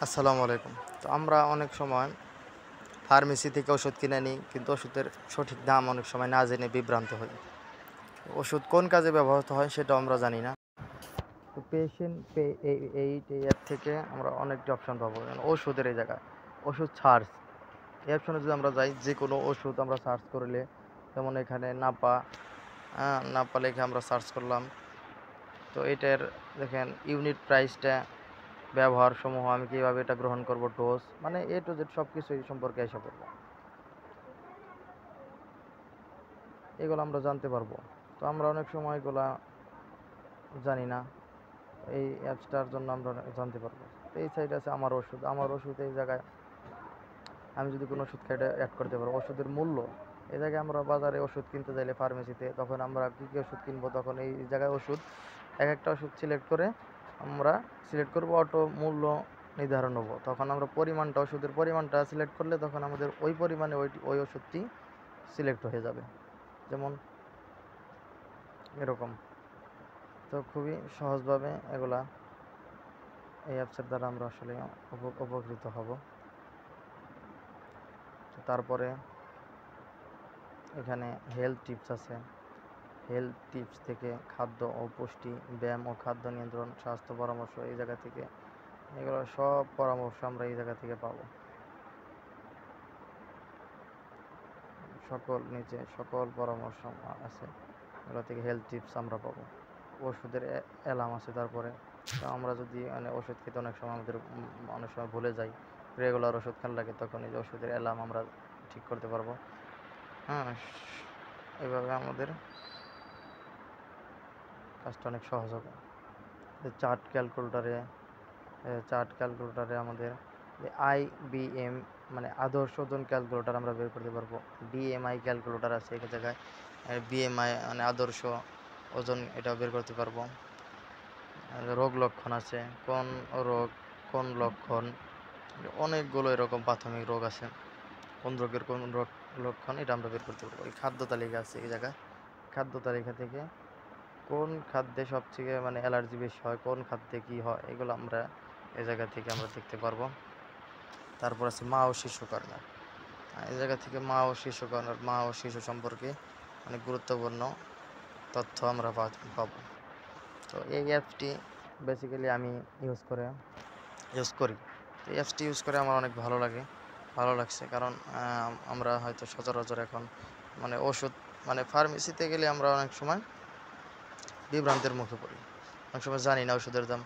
আসসালামু আলাইকুম। তো আমরা অনেক সময় ফার্মেসি থেকে ওষুধ কিনে নিই, কিন্তু ওষুধের সঠিক দাম অনেক সময় না জেনে বিভ্রান্ত হই। ওষুধ কোন কাজে ব্যবহৃত হয় সেটাও আমরা জানি না। তো পেশেন্ট পে এই অ্যাপ থেকে আমরা অনেকটি অপশন পাবো। যেমন ওষুধের এই জায়গায় ওষুধ সার্চ, এই অপশনে যদি আমরা যাই, যে কোনো ওষুধ আমরা সার্চ করলে, যেমন এখানে নাপা, নাপা লিখে আমরা সার্চ করলাম। তো এটার দেখেন ইউনিট প্রাইসটা, ব্যবহারসমূহ, আমি কীভাবে এটা গ্রহণ করব, ডোজ, মানে এ টু জেড সব কিছু এই সম্পর্কে এসে পড়বো। এগুলো আমরা জানতে পারবো। তো আমরা অনেক সময় এগুলা জানি না, এই অ্যাপসটার জন্য আমরা জানতে পারবো। তো এই সাইড আছে আমার ওষুধ এই জায়গায় আমি যদি কোনো ওষুধ খাইটা অ্যাড করতে পারবো। ওষুধের মূল্য এই জায়গায় আমরা বাজারে ওষুধ কিনতে চাইলে ফার্মেসিতে, তখন আমরা কী কী ওষুধ কিনবো, তখন এই জায়গায় ওষুধ এক একটা ওষুধ সিলেক্ট করে আমরা সিলেক্ট করবো, অটো মূল্য নির্ধারণ হবো। তখন আমরা পরিমাণটা, ওষুধের পরিমাণটা সিলেক্ট করলে তখন আমাদের ওই পরিমাণে ওই ওষুধটি সিলেক্ট হয়ে যাবে। যেমন এরকম। তো খুবই সহজভাবে এগুলা এই অ্যাপসের দ্বারা আমরা আসলে উপকৃত হব। তো তারপরে এখানে হেলথ টিপস আছে। হেলথ টিপস থেকে খাদ্য ও পুষ্টি, ব্যায়াম ও খাদ্য নিয়ন্ত্রণ, স্বাস্থ্য পরামর্শ, এই জায়গা থেকে এগুলো সব পরামর্শ আমরা এই জায়গা থেকে পাবো। নিচে সকল পরামর্শ আছে, এগুলো থেকে হেলথ টিপস আমরা পাবো। ওষুধের অ্যালার্ম আছে। তারপরে তো আমরা যদি মানে ওষুধ খেতে অনেক সময় আমাদের অনেক সময় ভুলে যাই, রেগুলার ওষুধ খাওয়া লাগে, তখন এই যে ওষুধের অ্যালার্ম আমরা ঠিক করতে পারবো। হ্যাঁ, এভাবে আমাদের কাজটা অনেক সহজ হবে। চার্ট ক্যালকুলেটারে আমাদের IBM মানে আদর্শ ওজন ক্যালকুলেটর আমরা বের করতে পারবো। BMI ক্যালকুলেটর আছে এক জায়গায়, BMI মানে আদর্শ ওজন, এটাও বের করতে পারবো। রোগ লক্ষণ আছে, কোন রোগ, কোন লক্ষণ, অনেকগুলো এরকম প্রাথমিক রোগ আছে, কোন রোগের কোন রোগ লক্ষণ, এটা আমরা বের করতে পারবো। এই খাদ্য তালিকা আছে এই জায়গায়, খাদ্য তালিকা থেকে কোন খাদ্যে সবথেকে মানে অ্যালার্জি বেশি হয়, কোন খাদ্যে কী হয়, এগুলো আমরা এই জায়গা থেকে আমরা দেখতে পারবো। তারপর আছে মা ও শিশু কর্নার। এই জায়গা থেকে মা ও শিশু সম্পর্কে অনেক গুরুত্বপূর্ণ তথ্য আমরা পাবো। তো এই অ্যাপসটি বেসিক্যালি আমি ইউজ করি। তো এই অ্যাপসটি ইউজ করে আমার অনেক ভালো লাগছে, কারণ আমরা হয়তো সচরাচর এখন মানে ওষুধ মানে ফার্মেসিতে গেলে আমরা অনেক সময় বিভ্রান্তের মুখে পড়ি, অনেক সময় জানি না ওষুধের দাম।